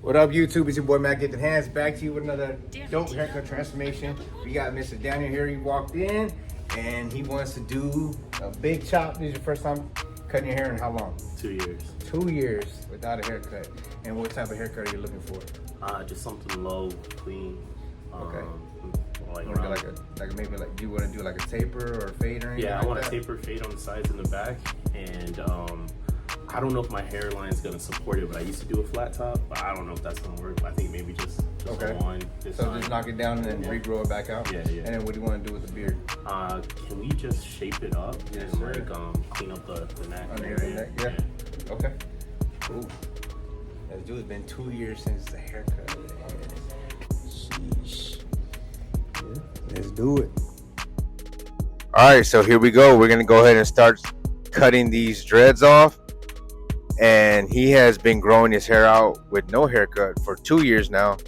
What up, YouTube? It's your boy Matt Get the Hands, back to you with another dope haircut transformation. We got Mr. Daniel here. He walked in and he wants to do a big chop. This is your first time cutting your hair in how long? 2 years. 2 years without a haircut. And what type of haircut are you looking for? Just something low, clean. Okay. Like Maybe do you want to do like a taper or a fade or anything? Yeah, like I want that? a taper fade on the sides and the back, and I don't know if my hairline is gonna support it, but I used to do a flat top, but I don't know if that's gonna work. I think maybe just okay. one. Just knock it down and then regrow it back out. Yeah. And then what do you want to do with the beard? Can we just shape it up and like clean up the neck area? Yeah. Okay. Cool. Let's do it. It's been 2 years since the haircut. Sheesh. Yeah. Let's do it. All right, so here we go. We're gonna go ahead and start cutting these dreads off. And he has been growing his hair out with no haircut for 2 years now.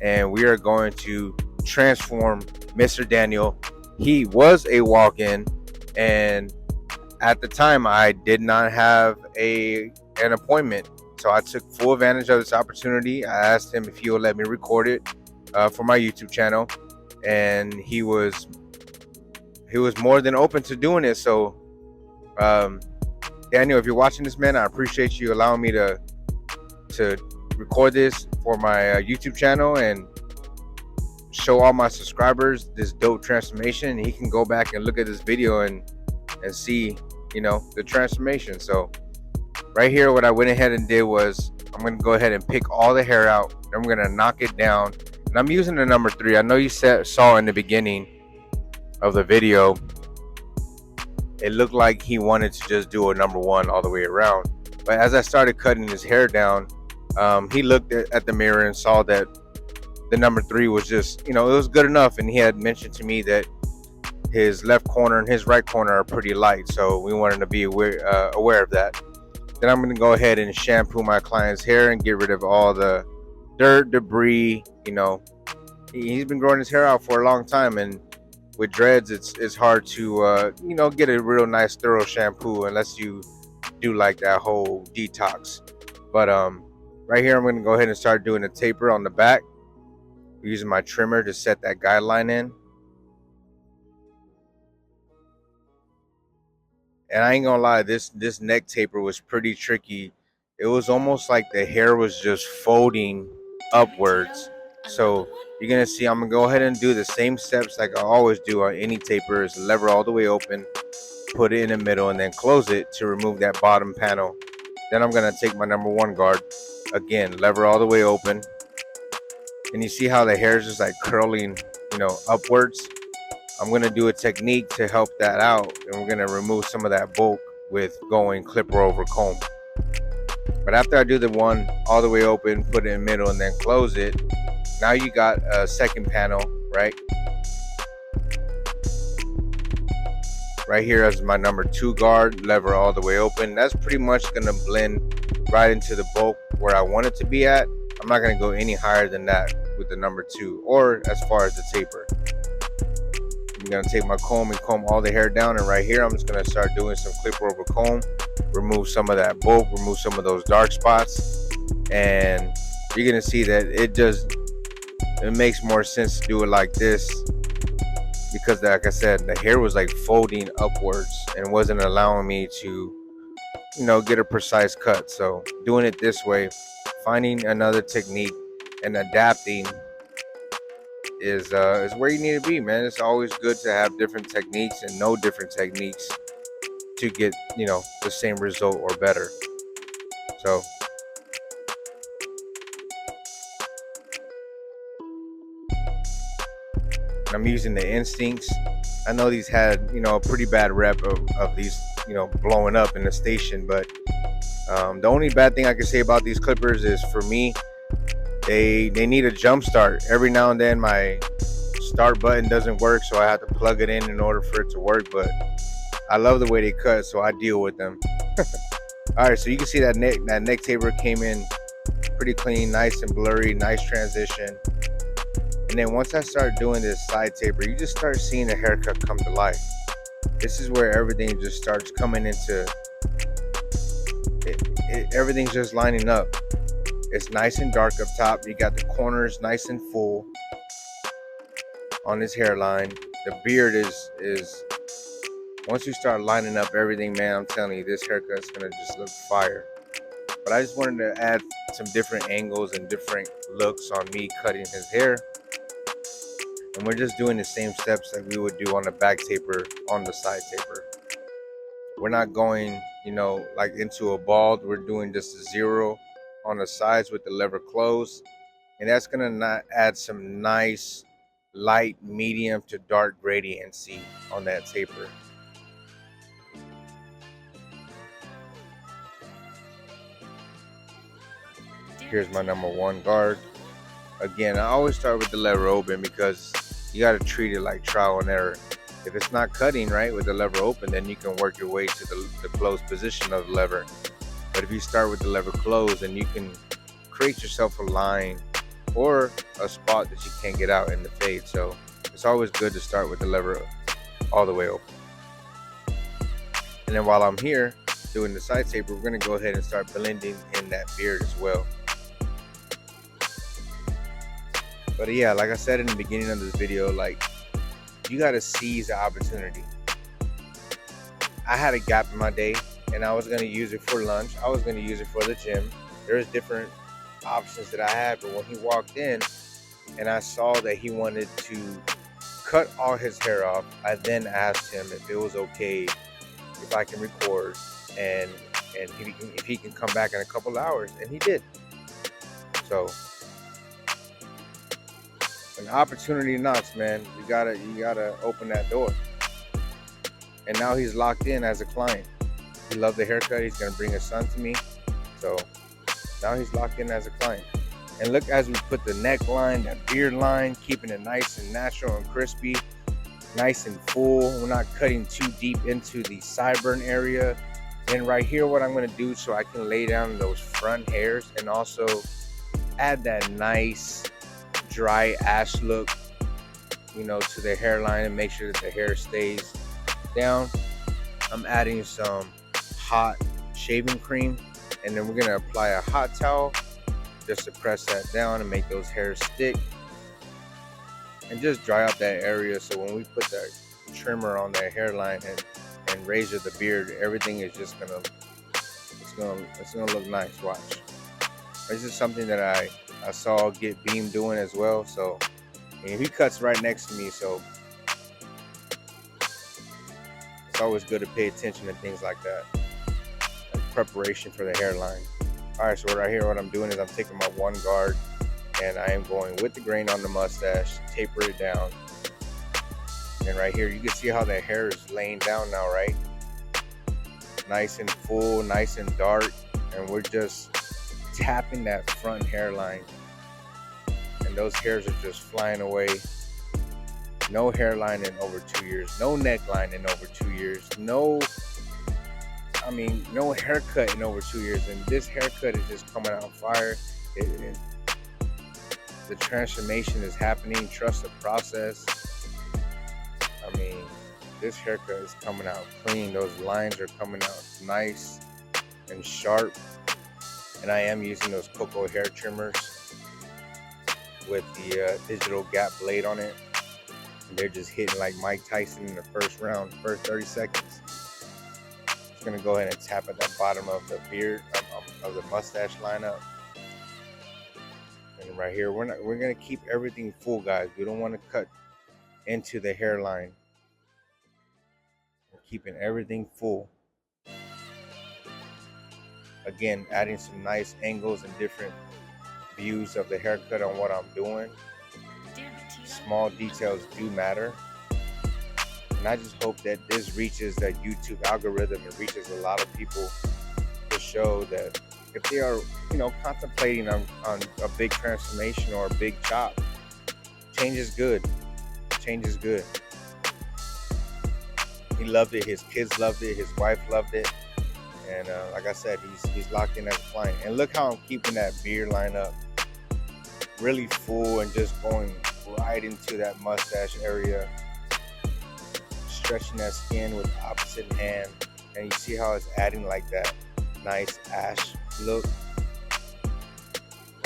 And we are going to transform Mr. Daniel. He was a walk-in, and at the time I did not have an appointment. So I took full advantage of this opportunity. I asked him if he would let me record it for my YouTube channel. And he was more than open to doing it. So Daniel, if you're watching this, man, I appreciate you allowing me to record this for my YouTube channel and show all my subscribers this dope transformation. He can go back and look at this video and see, the transformation. So right here, what I went ahead and did was I'm going to go ahead and pick all the hair out. And I'm going to knock it down. And I'm using the number 3. I know you saw in the beginning of the video, it looked like he wanted to just do a number 1 all the way around. But as I started cutting his hair down, he looked at the mirror and saw that the number 3 was just, it was good enough. And he had mentioned to me that his left corner and his right corner are pretty light. So we wanted to be aware of that. Then I'm going to go ahead and shampoo my client's hair and get rid of all the dirt, debris. He's been growing his hair out for a long time, and with dreads, it's hard to get a real nice thorough shampoo unless you do like that whole detox. But right here, I'm going to go ahead and start doing a taper on the back using my trimmer to set that guideline in. And I ain't gonna lie, this neck taper was pretty tricky. It was almost like the hair was just folding upwards. So you're gonna see I'm gonna go ahead and do the same steps like I always do on any taper. Is lever all the way open, put it in the middle, and then close it to remove that bottom panel. Then I'm gonna take my number 1 guard, again, lever all the way open, and you see how the hair is just like curling, upwards. I'm gonna do a technique to help that out, and we're gonna remove some of that bulk with going clipper over comb. But after I do the one all the way open, put it in the middle, and then close it, now you got a second panel, right? Right here is my number 2 guard, lever all the way open. That's pretty much gonna blend right into the bulk where I want it to be at. I'm not gonna go any higher than that with the number 2 or as far as the taper. I'm gonna take my comb and comb all the hair down, and right here I'm just gonna start doing some clipper over comb, remove some of that bulk, remove some of those dark spots, and you're gonna see that it makes more sense to do it like this, because like I said, the hair was like folding upwards and wasn't allowing me to get a precise cut. So doing it this way, finding another technique and adapting is where you need to be, man. It's always good to have different techniques and know different techniques to get the same result or better. So I'm using the Instincts. I know these had a pretty bad rep of these blowing up in the station, but the only bad thing I can say about these clippers is, for me, they need a jump start. Every now and then my start button doesn't work, so I have to plug it in order for it to work. But I love the way they cut, so I deal with them. All right, so you can see that neck taper came in pretty clean, nice and blurry, nice transition. And then once I start doing this side taper, you just start seeing the haircut come to life. This is where everything just starts coming into it. Everything's just lining up. It's nice and dark up top. You got the corners nice and full on his hairline. The beard is once you start lining up everything, man, I'm telling you, this haircut's gonna just look fire. But I just wanted to add some different angles and different looks on me cutting his hair. And we're just doing the same steps that we would do on the back taper, on the side taper. We're not going, like into a bald. We're doing just a zero on the sides with the lever closed. And that's gonna not add some nice light, medium to dark gradiency on that taper. Here's my number 1 guard. Again, I always start with the lever open because you got to treat it like trial and error. If it's not cutting right with the lever open, then you can work your way to the closed position of the lever. But if you start with the lever closed, then you can create yourself a line or a spot that you can't get out in the fade. So it's always good to start with the lever all the way open. And then while I'm here doing the side taper, we're going to go ahead and start blending in that beard as well. But yeah, like I said in the beginning of this video, like, you got to seize the opportunity. I had a gap in my day and I was going to use it for lunch. I was going to use it for the gym. There's different options that I had, but when he walked in and I saw that he wanted to cut all his hair off, I then asked him if it was okay if I can record and if he can come back in a couple hours, and he did. So when opportunity knocks, man, you gotta open that door. And now he's locked in as a client. He loved the haircut. He's gonna bring his son to me. So now he's locked in as a client. And look, as we put the neckline, that beard line, keeping it nice and natural and crispy, nice and full. We're not cutting too deep into the sideburn area. And right here, what I'm gonna do so I can lay down those front hairs and also add that nice dry ash look, to the hairline and make sure that the hair stays down. I'm adding some hot shaving cream, and then we're gonna apply a hot towel just to press that down and make those hairs stick and just dry up that area. So when we put that trimmer on that hairline and razor the beard, everything is just gonna look nice. Watch. This is something that I saw Get Beam doing as well. So, and he cuts right next to me, so it's always good to pay attention to things like that, like preparation for the hairline. All right, so right here, what I'm doing is I'm taking my 1 guard and I am going with the grain on the mustache, taper it down. And right here, you can see how that hair is laying down now, right? Nice and full, nice and dark, and we're just tapping that front hairline, and those hairs are just flying away. No hairline in over 2 years, no neckline in over 2 years, no haircut in over 2 years, and this haircut is just coming out on fire. The transformation is happening. Trust the process. This haircut is coming out clean. Those lines are coming out nice and sharp. And I am using those cocoa hair trimmers with the digital gap blade on it. And they're just hitting like Mike Tyson in the first round, first 30 seconds. Just gonna go ahead and tap at the bottom of the beard, of the mustache lineup. And right here, we're gonna keep everything full, guys. We don't want to cut into the hairline. We're keeping everything full. Again, adding some nice angles and different views of the haircut on what I'm doing. Small details do matter. And I just hope that this reaches that YouTube algorithm and reaches a lot of people to show that if they are, contemplating on a big transformation or a big chop, change is good. Change is good. He loved it. His kids loved it. His wife loved it. And like I said, he's locked in as a client. And look how I'm keeping that beard line up really full and just going right into that mustache area, stretching that skin with the opposite hand. And you see how it's adding like that nice ash look.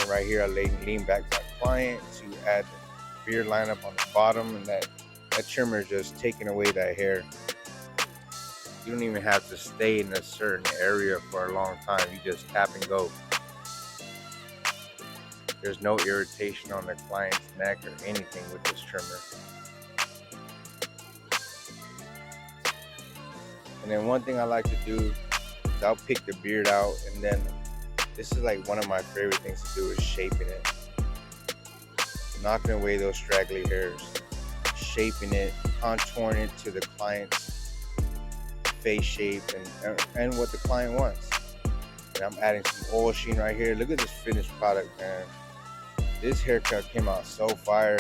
And right here, I lean back to my client to add the beard lineup on the bottom, and that trimmer is just taking away that hair. You don't even have to stay in a certain area for a long time. You just tap and go. There's no irritation on the client's neck or anything with this trimmer. And then one thing I like to do is I'll pick the beard out, and then this is like one of my favorite things to do is shaping it. Knocking away those straggly hairs, shaping it, contouring it to the client's face shape and what the client wants. And I'm adding some oil sheen right here. Look at this finished product, man. This haircut came out so fire.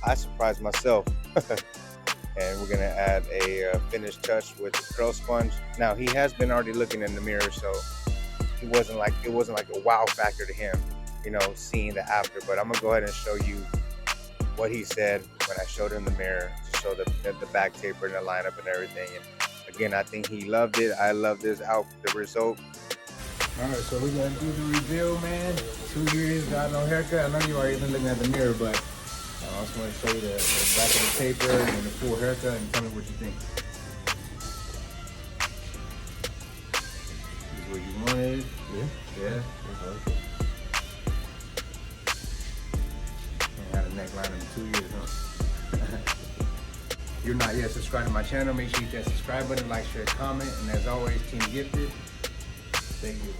I surprised myself. And we're gonna add a finished touch with the curl sponge. Now he has been already looking in the mirror, so it wasn't like a wow factor to him, you know, seeing the after. But I'm gonna go ahead and show you what he said when I showed him the mirror to show the back taper and the lineup and everything. And again, I think he loved it. I love this the result. All right, so we're gonna do the reveal, man. 2 years, got no haircut. I know you already been looking at the mirror, but I just want to show you the back of the taper and the full haircut, and tell me what you think. This is what you wanted. Yeah. And had a neckline in 2 years, huh? If you're not yet subscribed to my channel, make sure you hit that subscribe button, like, share, comment, and as always, Team Gifted. Thank you.